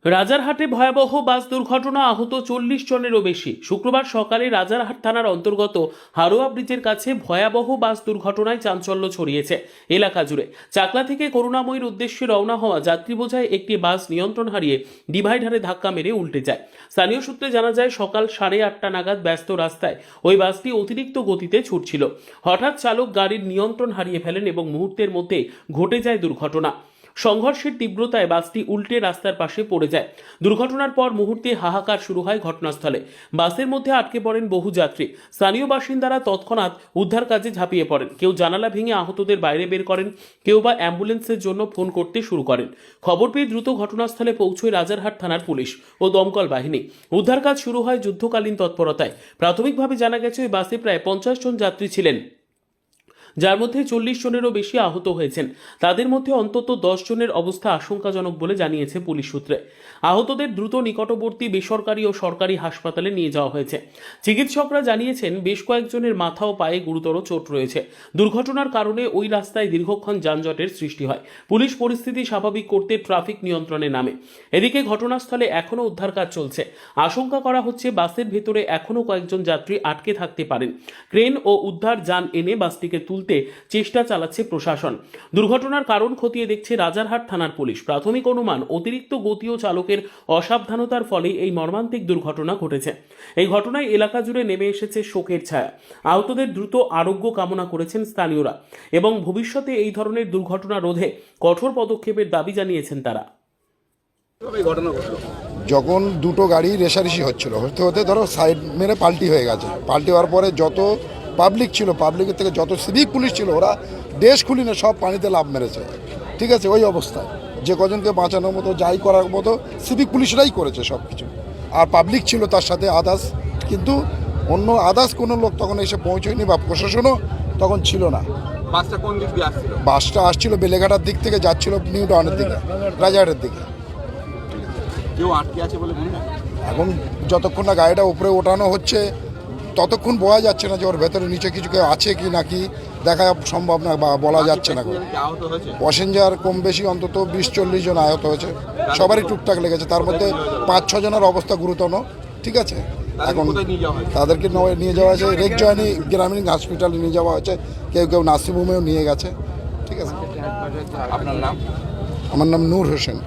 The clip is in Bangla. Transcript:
রাজারহাটে ভয়াবহ বাস দুর্ঘটনা, আহত 40 জনেরও বেশি। শুক্রবার সকালে রাজারহাট থানার অন্তর্গত হারোয়া ব্রিজের কাছে ভয়াবহ বাস দুর্ঘটনায় চাঞ্চল্য ছড়িয়েছে এলাকা জুড়ে। চাকলা থেকে করুণাময়ীর উদ্দেশ্যে রওনা হওয়া যাত্রী বোঝাই একটি বাস নিয়ন্ত্রণ হারিয়ে ডিভাইডারে ধাক্কা মেরে উল্টে যায়। স্থানীয় সূত্রে জানা যায়, সকাল 8:30 নাগাদ ব্যস্ত রাস্তায় ওই বাসটি অতিরিক্ত গতিতে ছুটছিল। হঠাৎ চালক গাড়ির নিয়ন্ত্রণ হারিয়ে ফেলেন এবং মুহূর্তের মধ্যে ঘটে যায় দুর্ঘটনা। সংঘর্ষের তীব্রতায় বাসটি উল্টে রাস্তার পাশে পড়ে যায়। দুর্ঘটনার পর মুহূর্তে হাহাকার শুরু হয় ঘটনাস্থলে। বাসের মধ্যে আটকে পড়েন বহু যাত্রী। স্থানীয় বাসিন্দারা তৎক্ষণাৎ উদ্ধার কাজে ঝাঁপিয়ে পড়েন। কেউ জানালা ভেঙে আহতদের বাইরে বের করেন, কেউ বা অ্যাম্বুলেন্সের জন্য ফোন করতে শুরু করেন। খবর পেয়ে দ্রুত ঘটনাস্থলে পৌঁছয় রাজারহাট থানার পুলিশ ও দমকল বাহিনী। উদ্ধার কাজ শুরু হয় যুদ্ধকালীন তৎপরতায়। প্রাথমিকভাবে জানা গেছে, ওই বাসে প্রায় 50 জন যাত্রী ছিলেন, যার মধ্যে 40 জনেরও বেশি আহত হয়েছেন। তাদের মধ্যে অন্তত 10 জনের অবস্থা আশঙ্কাজনক বলে জানিয়েছে পুলিশ সূত্রে। আহতদের দ্রুত নিকটবর্তী বেসরকারি ও সরকারি হাসপাতালে নিয়ে যাওয়া হয়েছে। চিকিৎসকরা জানিয়েছেন, বেশ কয়েকজনের মাথা ও পায়ে গুরুতর চোট রয়েছে। দুর্ঘটনার কারণে ওই রাস্তায় দীর্ঘক্ষণ যানজটের সৃষ্টি হয়। পুলিশ পরিস্থিতি স্বাভাবিক করতে ট্রাফিক নিয়ন্ত্রণে নামে। এদিকে ঘটনাস্থলে এখনও উদ্ধার কাজ চলছে। আশঙ্কা করা হচ্ছে, বাসের ভেতরে এখনও কয়েকজন যাত্রী আটকে থাকতে পারেন। ক্রেন ও উদ্ধার যান এনে বাসটিকে তুলতে চেষ্টা চালাচ্ছে প্রশাসন। দুর্ঘটনার কারণ খতিয়ে দেখছে রাজারহাট থানার পুলিশ। প্রাথমিক অনুমান, অতিরিক্ত গতি ও চালকের অসাবধানতার ফলে এই মর্মান্তিক দুর্ঘটনা ঘটেছে। এই ঘটনায় এলাকা জুড়ে নেমে এসেছে শোকের ছায়া। আহতদের দ্রুত আরোগ্য কামনা করেছেন স্থানীয়রা এবং ভবিষ্যতে এই ধরনের দুর্ঘটনা রোধে কঠোর পদক্ষেপের দাবি জানিয়েছেন তারা। যখন দুটো গাড়ি রেষারেষি হচ্ছিল, হতে হতে ধরো সাইড মেরে পাল্টি হয়ে গেছে। পাল্টি হওয়ার পরে যত পাবলিক ছিল, পাবলিকের থেকে যত সিভিক পুলিশ ছিল, ওরা দেশ খুলিনে সব পানিতে লাফ মেরেছে। ঠিক আছে, ওই অবস্থায় যে কজনকে বাঁচানোর মতো, যাই করার মতো সিভিক পুলিশরাই করেছে সব কিছু। আর পাবলিক ছিল তার সাথে আদার্স, কিন্তু অন্য আদার্স কোনো লোক তখন এসে পৌঁছয়নি বা প্রশাসনও তখন ছিল না। বাসটা কোন দিক দিয়ে আসছিল? বাসটা আসছিল বেলেঘাটার দিক থেকে, যাচ্ছিল নিউ টাউনের দিকে, রাজারহাটের দিকে। কেউ আটকে আছে বলে মনে হয়? এখন যতক্ষণ না গাড়িটা উপরে ওঠানো হচ্ছে ততক্ষণ বোঝা যাচ্ছে না যে ওর ভেতরে নিচে কিছু কেউ আছে কি নাকি দেখা সম্ভব না বা বলা যাচ্ছে না। প্যাসেঞ্জার কম বেশি অন্তত 20-40 জন আহত হয়েছে, সবারই টুকটাক লেগেছে। তার মধ্যে 5-6 জনের অবস্থা গুরুতর। ঠিক আছে, এখন তাদেরকে নিয়ে যাওয়া হয়েছে রেকজয়নি গ্রামীণ হসপিটালে নিয়ে যাওয়া হয়েছে, কেউ কেউ নার্সিংহোমেও নিয়ে গেছে। ঠিক আছে, আপনার নাম? আমার নাম নূর হোসেন।